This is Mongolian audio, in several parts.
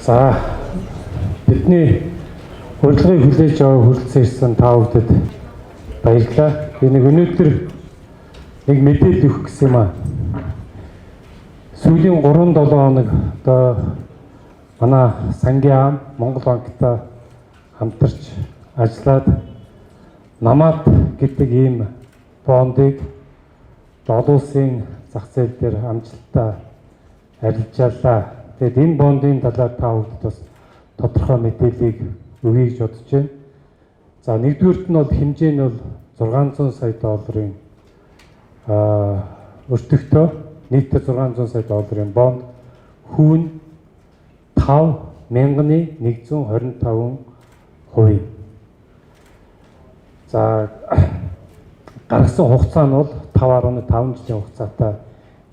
За бидний урилгыг хүлээж аваа хүрэлцэн ирсэн та бүхэнд баярлалаа. Би нэг өнөөдөр нэг мэдээлэл өгөх гэсэн юм аа. Сүүлийн 3-7 хоног одоо манай сангийн ам Монгол банктай хамтарч ажиллаад намаад гэдэг ийм бондыг олон улсын зах зээл дээр амжилттай арилжаалаа. Тэгэд энэ бондын талаар та бүхэнд бас тодорхой мэдээллийг өгье гэж бодож байна. За нэгдүгüүрт нь бол хэмжээ нь бол 600 сая долларын өртөгтэй нийтдээ 600 сая долларын бонд хүүн 5,125%. За гаргасан хугацаа нь бол 5.5 жилийн хугацаатай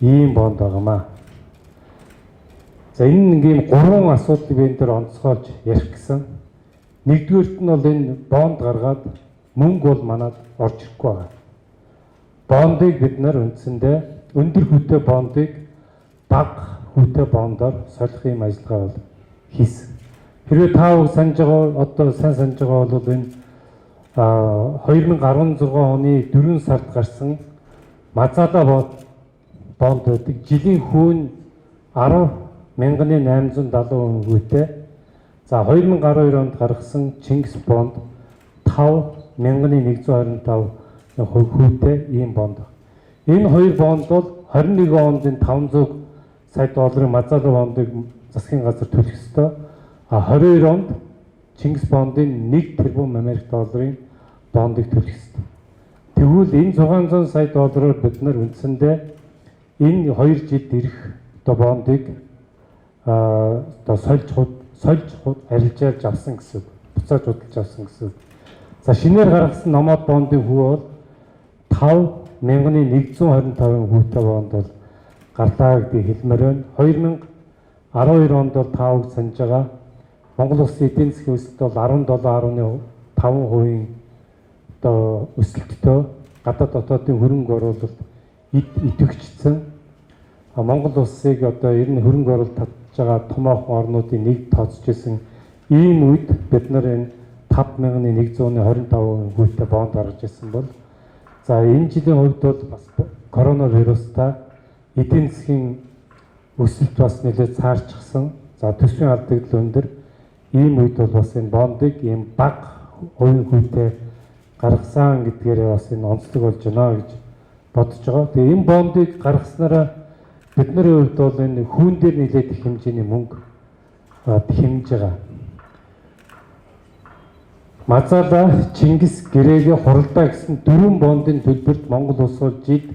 ийм бонд байгаамаа. За энэ нэг юм 3 асуудлыг энэ дээр онцгойлж ярих гэсэн. Нэгдүгüүрт нь бол энэ бонд гаргаад мөнгө бол манад орж ирэхгүй байгаа. Бондыг бид нар үндсэндээ өндөр хүүтэй бондыг бага хүүтэй бондоор солих юм ажиллагаа бол хийсэн. Хэрвээ та бүхэн санаж байгаа одоо сайн санаж байгаа бол энэ 2016 оны 4 сард гарсан Мазада бонд байдаг. Жилийн хүүн 10,870%-тэй. За 2012 онд гаргасан Чингис бонд 5,125%-тэй ийм бонд. Энэ хоёр бонд бол 21 онд 500 сая долларын Мазада бондыг засгийн газар төлөх ёстой. 22 онд Чингис бондын 1 тэрбум Америк долларын бондыг төлөх ёстой. Тэгвэл энэ 600 сая доллараар бид нар үндсэндээ энэ 2 жилд ирэх бондыг одоо сольж арилжаалж авсан гэсэн үг. Буцааж худалдаж авсан гэсэн үг. За шинээр гаргасан номоод бондын хүү бол 5,125%-тэй бонд бол гарлаа гэдгийг хэлмээр байна. 2012 онд бол та бүхэн санаж байгаа Монгол Улсын эдийн засгийн өсөлт бол 17.5% одоо өсөлттэй гадаад дотоодын хөрөнгө оруулалт идэвхжсэн. Монгол улсыг одоо ер нь хөрөнгө оруулалт татж байгаа томоохон орнуудын нэг тооцож исэн ийм үед бид нар энэ 5,125%-тэй бонд гаргаж ирсэн бол за энэ жилийн хувьд бол бас коронавирустай эдийн засгийн өсөлт бас нэлээд цаарчсан. За төсвийн алдагдал өндөр ийм үед бол бас энэ бондыг ийм бага хувьтэй гаргасан гэдгээрээ бас энэ онцлог болж байна гэж бодож байгаа. Тэгээ энэ бондыг гаргаснараа бидний хувьд бол энэ хүүн дээр нэлээд их хэмжээний мөнгө хэмж байгаа. Мазада, Чингис, Гэрээгээ, Хуралдаа гэсэн 4 бондын төлбөрт Монгол улс бол жилд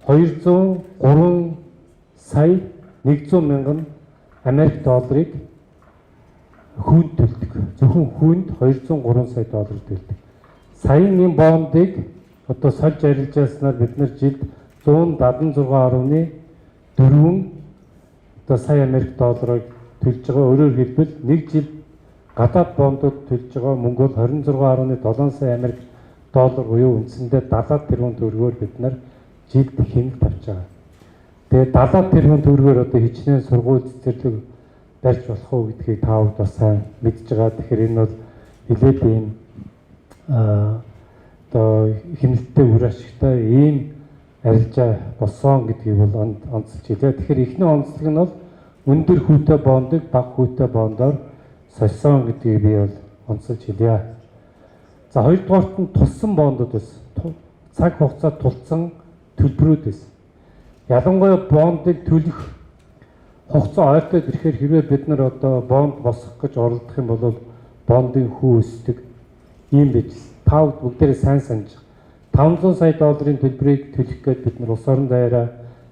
203 сая 100 мянган Америк долларыг хүүнд төлдөг. Зөвхөн хүүнд 203 сая доллар төлдөг. Саяын энэ бондыг одоо сольж арилжааснаар бид нар жилд 176.4 одоо сая Америк долларыг төлж байгаа. Өөрөөр хэлбэл нэг жил гадаад бондод төлж байгаа мөнгө бол 26.7 сая Америк доллар буюу үндсэндээ 70 тэрбум төгрөгөөр бид нар жилд хэмнэлт авч байгаа. Тэгээд 70 тэрбум төгрөгөөр одоо хичнээн сургууль цэцэрлэг барьж болох уу гэдгийг та бүхэн бас сайн мэдж байгаа. Тэгэхээр энэ бол нэлээд ийм одоо хэмнэлттэй үр ашигтай ийм арилжаа болсон гэдгийг бол онцлж хэлээ. Тэгэхээр эхний онцлог нь бол өндөр хүүтэй бондыг бага хүүтэй бондоор сольсон гэдгийг би бол онцлж хэлье. За хоёрдугаарт нь тулсан бондууд байсан. Цаг хугацаа тулсан төлбөрүүд байсан. Ялангуяа бондыг төлөх хугацаа ойртоод ирэхээр хэрвээ бид нар одоо бонд босгох гэж оролдох юм бол бондын хүү өсдөг ийм байж. Та бүгдээрээ сайн санаж 500 сая долларын төлбөрийг төлөх гээд бид нар улс орон даяараа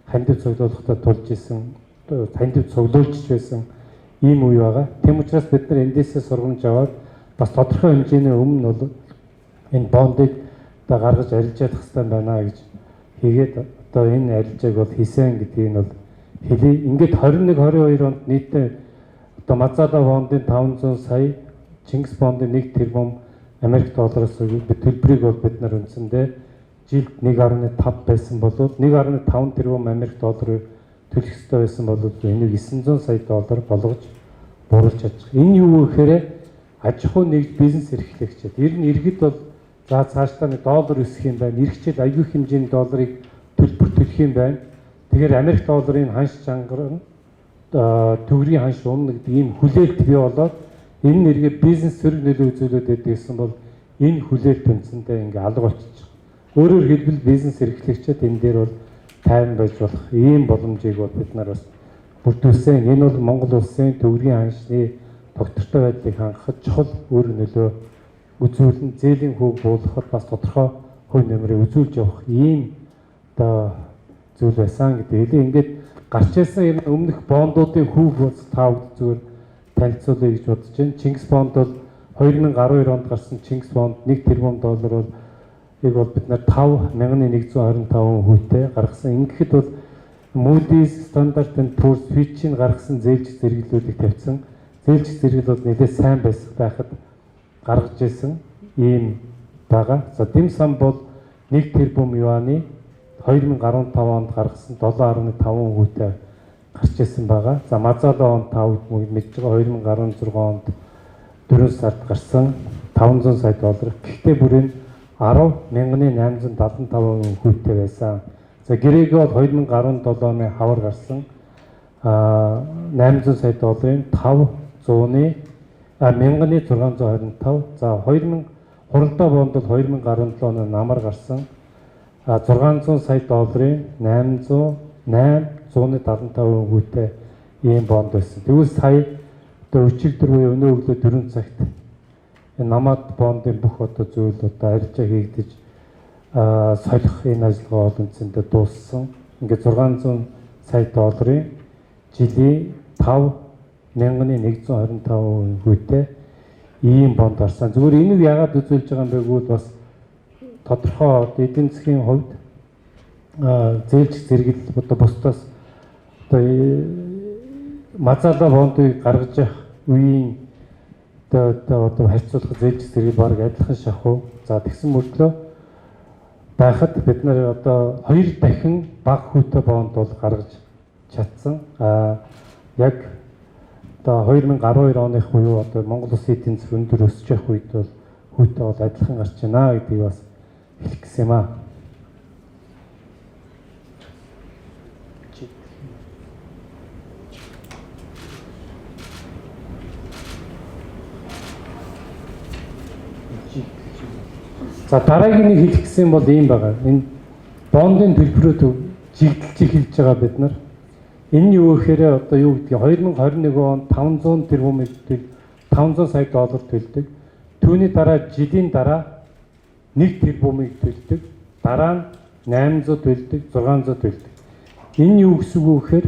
хандив цуглуулгахдаа тулж исэн, хандив цуглуулж байсан ийм үе байгаа. Тэм учраас бид нар эндээсээ сургамж аваад бас тодорхой хэмжээний өмнө бол энэ бондыг одоо гаргаж арилжаах хэрэгтэй байна гэж хийгээд одоо энэ арилжааг бол хийсэн гэдгийг нь бол хэлье. Ингээд 21-22 онд нийтдээ одоо Мазада бондын 500 сая, Чингис бондын 1 тэрбум Америк доллараас төлбөрийг бол бид нар үндсэндээ жилд 1.5 байсан бол 1.5 тэрбум Америк долларыг төлөх ёстой байсан бол энийг 900 сая доллар болгож буруулж чадчих. Энэ юу гэхээр аж ахуй нэгж бизнес эрхлэгчид. Ер нь иргэд бол за цаашдаа нэг доллар өсөх юм байна. Иргэчид аюул хэмжээний долларыг төлбөр төлөх юм байна. Тэгэхээр Америк долларын ханш чангаар нь төгрөгийн ханш унах гэдэг ийм хүлээлт бий болоод энэ нэргээ бизнес сөрөг нөлөө үзүүлээд байдгийгсэн бол энэ хүлээлт үндсэндээ ингээ алга болчих. Өөрөөр хэлбэл бизнес эрхлэгчид энэ дээр бол тайван байж болох ийм боломжийг бол бид нар бас бүрдүүлсэн. Энэ бол Монгол улсын төгрөгийн ханшны тогтвортой байдлыг хангахад чухал өөр нөлөө үзүүлэн зээлийн хүүг буулгахад бас тодорхой хувь нэмрээ үзүүлж явах ийм одоо зүйл байсан гэдэг. Хэдий ингээд гарч ирсэн энэ өмнөх бондуудын хүүг бас таавд зүгээр танилцуулъя гэж бодож байна. Чингис бонд бол 2012 онд гарсан Чингис бонд 1 тэрбум доллар бол бид нар 5125 хүнтэй гаргасан. Ингэхэд бол Moody's, Standard & Poor's, Fitch-ийн гаргасан зээлжих зэрэглэлүүдийг тавьсан. Зээлжих зэрэгэл бол нэлээд сайн байхад гаргаж ирсэн ийм байгаа. За дэм сан бол 1 тэрбум юаны 2015 онд гаргасан 7.5 хүнтэй гарч ирсэн байгаа. За Мазала онд 5 мэдж байгаа 2016 онд 4 сард гарсан 500 сая доллар. Гэхдээ бүрийн 10,875 хүнтэй байсан. За Грек бол 2017 оны хавар гарсан 800 сая долларын 1625. За 2000 хуралдаа бонд бол 2017 оны намар гарсан 600 сая долларын 875 хүнтэй ийм бонд байсан. Тэгвэл сая одоо өчигдөр буюу өнөө өглөө 4 цагт намад бондын бүх одоо зүйл одоо арилжаа хийгдэж солих энэ ажиллагаа олон зэндээ дууссан. Ингээд 600 сая долларын жилийн 5,125 хүнтэй ийм бонд гарсан. Зүгээр энийг яагаад үзүүлж байгаа юм бэ гэвэл бас тодорхой эдийн засгийн хувьд зээлжих зэрэгэл одоо бусдаас одоо Мазала бондыг гаргаж явах үеийн одоо харьцуулах зээлжих зэрэг баг адилхан шахуу. За тэгсэн мөртлөө байхад бид нар одоо 2 дахин бага хүнтэй бонд бол гаргаж чадсан. Яг одоо 2012 оных буюу одоо Монгол Улсын эдийн засаг өндөр өсөж явах үед бол хүнтэй бол адилхан гарч байна гэдгийг бас хэлэх гэсэн юм аа. За дараагийн нэг хэлэх гэсэн бол ийм байгаа. Энэ бондын төлбөрүүд жигдэлж эхэлж байгаа бид нар. Энэ юу гэхээр одоо юу гэдгийг 2021 онд 500 тэрбум 500 сая доллар төлдөг. Түүний дараа жилийн дараа 1 тэрбумыг төлдөг. Дараа нь 800 төлдөг, 600 төлдөг. Энэ юу гэсэн үг вэ гэхээр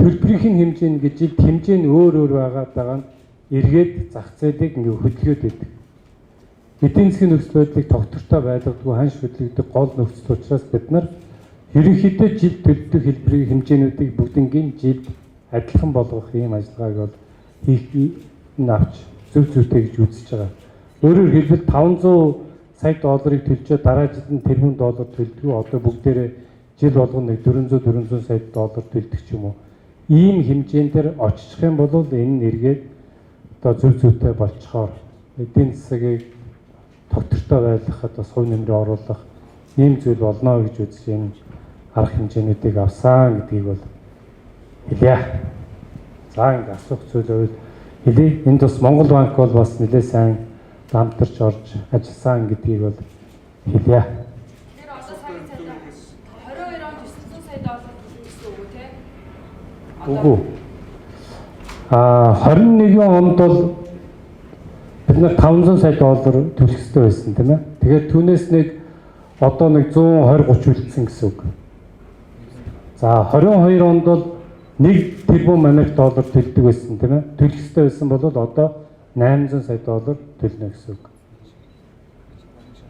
төлбөрийн хэмжээ ингээд жилд хэмжээ нь өөр байгаа нь эргээд зах зээлийг ингээд хөдөлгөөд байдаг. Эдийн засгийн нөхцөл байдлыг тогтвортой байлгадаг ханш хөдөлгдөг гол нөхцөл учраас бид нар ерөнхийдөө жилд төлдөг хэлбэрийн хэмжээнүүдийг бүгднийг жилд адилхан болгох ийм ажиллагааг бол хийх навч зөв зүйтэй гэж үзэж байгаа. Өөрөөр хэлбэл 500 сая долларыг төлчөө дараа жилд тэрбум доллар төлдөг. Одоо бүгдээрээ жил болгоно 400 сая доллар төлдөг ч юм уу. Ийм хэмжээнд дээр очих юм бол энэ нэргээд одоо зөв зүйтэй болцохоор эдийн засгийг тогтвортой байлгахад бас хувь нэмрээ оруулах ийм зүйл болно гэж үзэж энэ арга хэмжээнүүдийг авсан гэдгийг бол хэлье. За ингэ асуух зүйл байвал хэлье. Энд бас Монгол банк бол бас нэлээд сайн хамтарч орж ажилласан гэдгийг бол хэлье. Тэр одоо сая 22 онд 900 сая доллар төлсөн үг үү те? Үгүй. 21 онд бол бид нар 500 сая доллар төлөх ёстой байсан тийм ээ. Тэгээд түүнээс нэг одоо нэг 120-30 үлдсэн гэсэн үг. За 22 онд бол 1 тэрбум Америк доллар төлдөг байсан тийм ээ. Төлөх ёстой байсан бол одоо 800 сая доллар төлнө гэсэн үг.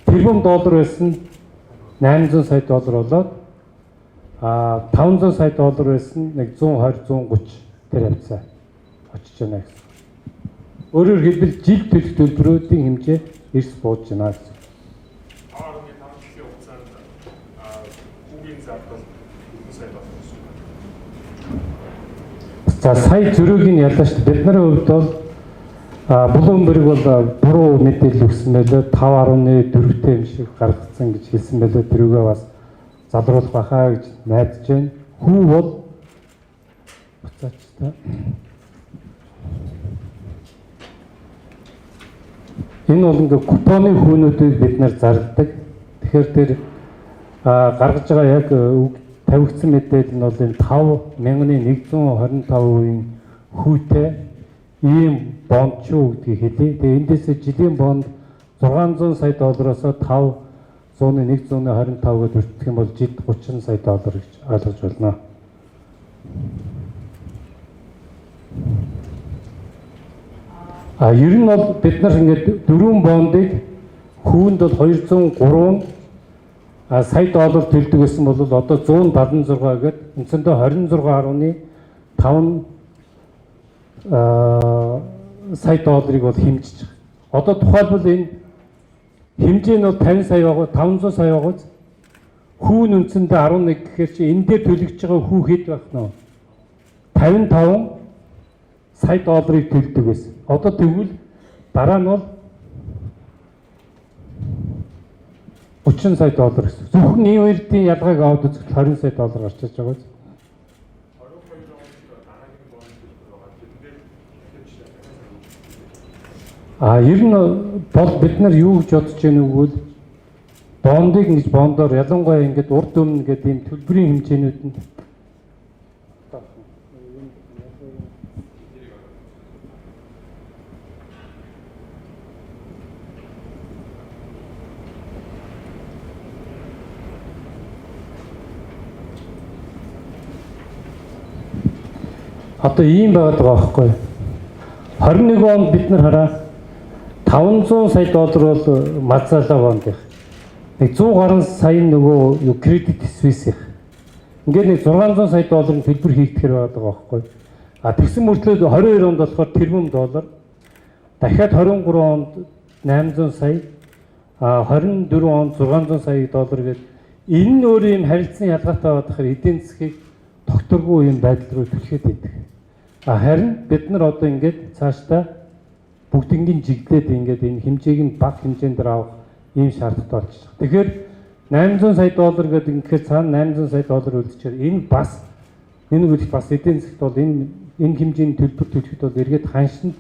Тэрбум доллар байсан 800 сая доллар болоод 500 сая доллар байсан нэг 120-130 тэр хавцаа очиж байна гэсэн. Өөрөөр хэлбэл жил төлөх төлбөрүүдийн хэмжээ эрс бууж байна гэсэн. 5.5 жилийн хугацаанд хүүгийн зардал 1 сая доллар. За За сая зөрөөгийн ялаач бид нарын хувьд бол Bloomberg бол буруу мэдээлэл өгсөн байлаа 5.4-тэй юм шиг гаргацсан гэж хэлсэн байлаа. Тэрүүгээ бас залруулах байхаа гэж найдаж байна. Хүү бол буцаач та. Энэ бол ингээ купоны хүүнүүдийг бид нар зарладаг. Тэгэхээр тэр гаргаж байгаа яг тавигдсан мэдээлэл нь бол энэ 5,125% хүүтэй ийм бонд шүү гэдгийг хэлье. Тэгээ эндээсээ жилийн бонд $600 сая доллароос 500-125 гээд өртөх юм бол жид $30 сая доллар гэж ойлгож байна. Ер нь бол бид нар ингээд 4 бондыг хүүнд бол 203 сая доллар төлдөг гэсэн бол одоо 176 гээд үндсэндээ 26.5 сая долларыг бол хэмжиж байгаа. Одоо тухайлбал энэ хэмжээ нь бол 50 сая байгаа, 500 сая байгаа. Хүү нь үндсэндээ 11 гэхээр чи энэ дээр төлөгдөж байгаа хүү хэд байх нь вэ? 55 сая долларыг төлдөг гэсэн. Одоо тэгвэл дараа нь бол 30 сая доллар гэсэн. Зөвхөн энэ хоёрын ялгааг аваад үзэхэд 20 сая доллар гарч иж байгаа. Ер нь бол бид нар юу гэж бодож байна вэ гэвэл бондыг ингэж бондоор ялангуяа ингэж урд өмнө гэдэг ийм төлбөрийн хэмжээнүүд нь одоо ийм байгаад байгаа байхгүй. 21 онд бид нар хараа 500 сая доллар бол Мазала бонд их. Нэг 100 гаруй сая нөгөө юу кредит Swiss их. Ингээд нэг 600 сая долларын төлбөр хийгдэхэр байгаа байхгүй. Тэгсэн мөртлөө 22 онд болохоор тэрбум доллар. Дахиад 23 онд 800 сая, 24 онд 600 сая доллар гээд энэ нь өөр юм харилцан ялгаатай байгаа тэгэхээр эдийн засгийг тогтворгүй юм байдал руу түлхээд идэг. Харин бид нар одоо ингээд цаашдаа бүгднгийн жиглээд ингээд энэ хэмжээг нь бага хэмжээнд авах ийм шаардлагатай болж байна. Тэгэхээр 800 сая доллар гэдэг ингээд цаана 800 сая доллар үлдчихээр энэ бас нэг үгүйс бас эдийн засгт бол энэ хэмжээний төлбөр төлөхөд бол эргээд ханшинд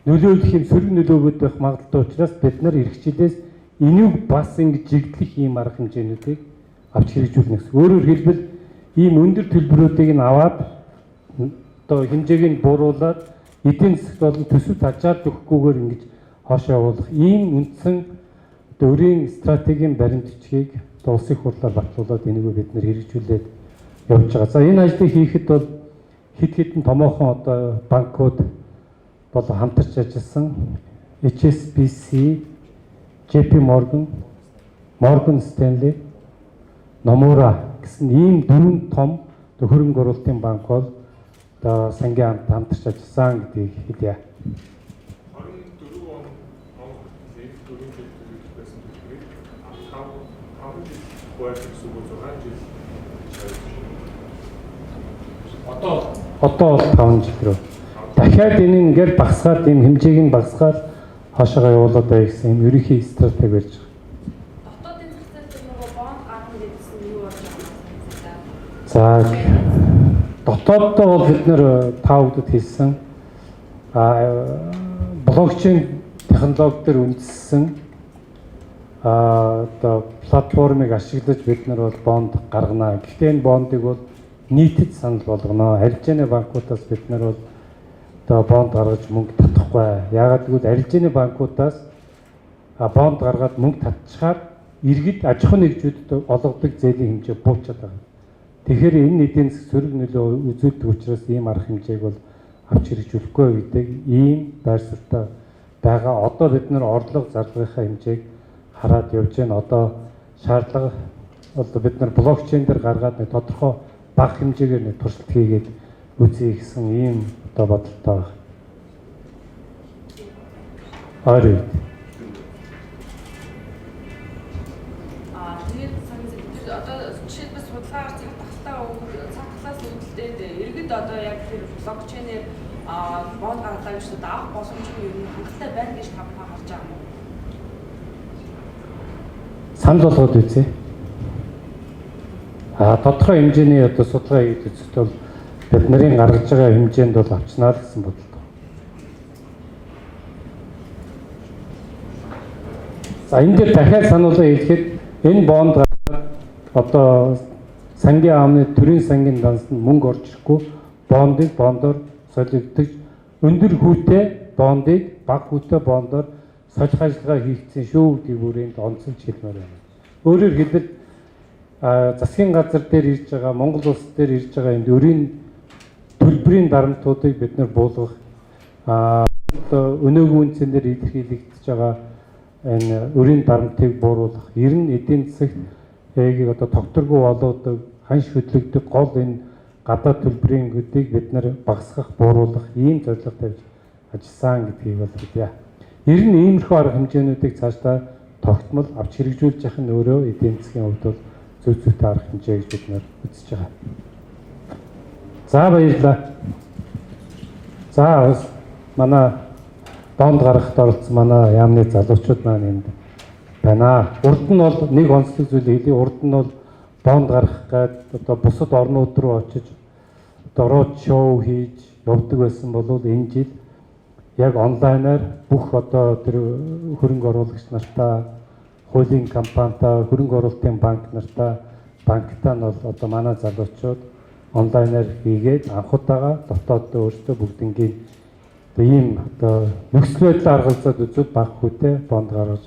нөлөөлөх юм сөрөг нөлөөгөөд байх магадaltaй учраас бид нар эрхчлээс энийг бас ингэж жигдлэх ийм арга хэмжээнүүдийг авч хэрэгжүүлнэ гэсэн. Өөрөөр хэлбэл ийм өндөр төлбөрүүдийг нь аваад одоо хэмжээг нь бууруулад эдийн засгт болон төсөв тажаад өгөхгүйгээр ингэж хоош явуулах ийм үндсэн өөрийн стратегийн баримт бичгийг улсын хурлаар батлуулаад энэгээ бид нэр хэрэгжүүлээд явж байгаа. За энэ ажлыг хийхэд бол хэд хэдэн томоохон одоо банкуд бол хамтарч ажилласан HSBC, JP Morgan, Morgan Stanley, Nomura гэсэн ийм дөрвөн том хөрөнгө оруулалтын банк бол одоо сангийн хамтарч ажилласан гэдгийг хэлье. 24 он нэг дөрвөн жил байсан төлбөрийг 5 жил хуйлах зүгөө 6 жил одоо бол 5 жил рүү. Дахиад энэ ингээд багасгаад ийм хэмжээг нь багасгаад хаашаа явуулаад бай гэсэн юм ерөнхий стратеги барьж байгаа. Дотоодын зах зээл нөгөө бонд гарна гэдсэн юу болж байгаа юм. За дотооддоо бол бид нэр та бүдэд хэлсэн блокчейн технологи дээр үндэссэн одоо платформыг ашиглаж бид нар бол бонд гаргана. Гэхдээ энэ бондыг бол нийтэд санал болгоно. Арилжааны банкудаас бид нар бол одоо бонд гаргаж мөнгө татахгүй. Яагаад гэвэл арилжааны банкудаас бонд гаргаад мөнгө татчихаар иргэд аж ахуйн нэгжүүдэд олгодог зээлийн хэмжээ буучаад байгаа. Тэгэхээр энэ эдийн засаг сөрөг нөлөө үзүүлдэг учраас ийм арга хэмжээг бол авч хэрэгжүүлэхгүй гэдэг ийм байр суурьтай байгаа. Одоо бид нар орлого зарлагынхаа хэмжээг хараад явж байна. Одоо шаардлага бол бид нар блокчейн дээр гаргаад нэг тодорхой бага хэмжээгээр нэг туршилт хийгээд үзье гэсэн ийм одоо бодолтой байна. Арай. Тэгээд одоо жишээлбэл судалгаагаар цаг тахлаас үүдэлдээд иргэд одоо яг тэр блокчейнээр бонд гаргалаа гэж авах боломж нь ер нь хангалттай байна гэж та бүхэн харж байгаа юм уу? Санал болгоод үзье. Тодорхой хэмжээний одоо судалгаа хийх үзэхэд бол бид нарын гаргаж байгаа хэмжээнд бол авчнаа л гэсэн бодлоо. За энэ дээр дахиад сануулга хэлэхэд энэ бонд одоо сангийн аамны төрийн сангийн дансанд мөнгө орж ирэхгүй бондор солигдож өндөр хүүтэй бондыг бага хүүтэй бондор сольих ажиллагаа хийгдсэн шүү гэдгийг бүрээнд онцолж хэлмээр байна. Өөрөөр хэлбэл засгийн газар дээр ирж байгаа Монгол улс дээр ирж байгаа энэ өрийн төлбөрийн дарамтуудыг бид нэр буулгах өнөөгийн үнцээр илэрхийлэгдэж байгаа энэ өрийн дарамтыг бууруулах, ер нь эдийн засагт одоо тогтворгүй болоодог, ханш хөдлөгдөх гол энэ гадаад төлбөрийн хөдийг бид нэр багасгах, бууруулах ийм зорилго тавьж ажилласан гэдгийг бол хэлье. Ер нь иймэрхүү арга хэмжээнүүдийг цаашдаа тогтмол авч хэрэгжүүлж явах нь өөрөө эдийн засгийн хувьд бол зөв зүйтэй арга хэмжээ гэж бид нэр үзэж байгаа. За баярлалаа. За манай бонд гаргахад оролцсон манай яамны залуучууд маань энд байна. Урд нь бол нэг онцлог зүйл хэлье. Урд нь бол бонд гаргах гээд одоо бусад орнууд руу очиж дороод шоу хийж явдаг байсан бол энэ жил яг онлайнаар бүх одоо тэр хөрөнгө оруулагч нартаа, хуулийн компанитай, хөрөнгө оруулалтын банк нартаа, банктаа нь бол одоо манай залуучууд онлайнаар хийгээд анхудаага дотооддоо өөртөө бүгднгийн ийм одоо нөхцөл байдлаар аргалзаад үзвэл баг хүүтэй бонд гаргаж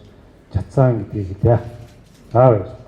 чадсан гэдгийг хэлье. Аа баярлалаа.